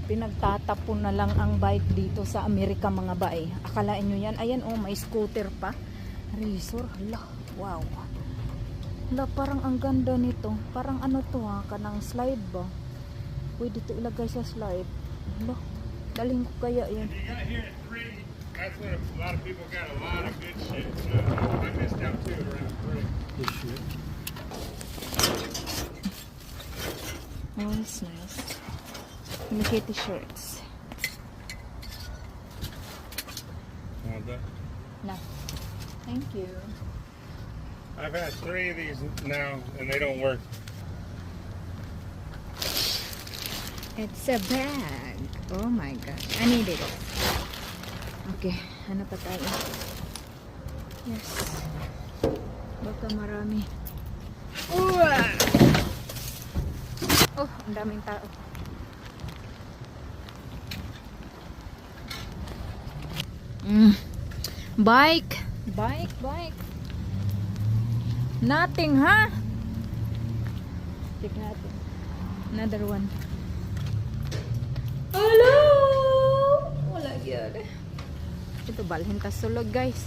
Pinagtatapon na lang ang bike dito sa Amerika mga bae. Akalain nyo yan? Ayan oh, may scooter pa. Razor. Hala, wow. Hala, parang ang ganda nito. Parang ano to ha, kanang slide ba? Pwede ito ilagay sa slide. Hala, dalhin ko kaya yan. That's when a lot of people got a lot of good shit. I missed out too around 3. Good shit. Oh, it's nice. Mickey t-shirts. Want that? No. Thank you. I've had 3 of these now, and they don't work. It's a bag. Oh my god. I need it. Okay. Ano pa tayo? Yes. Baka marami. Oh, ang daming tao. Bike. Bike. Nothing, ha? Check natin. Another one. Hello! Wala yun. Ito balhin ta sulog, guys.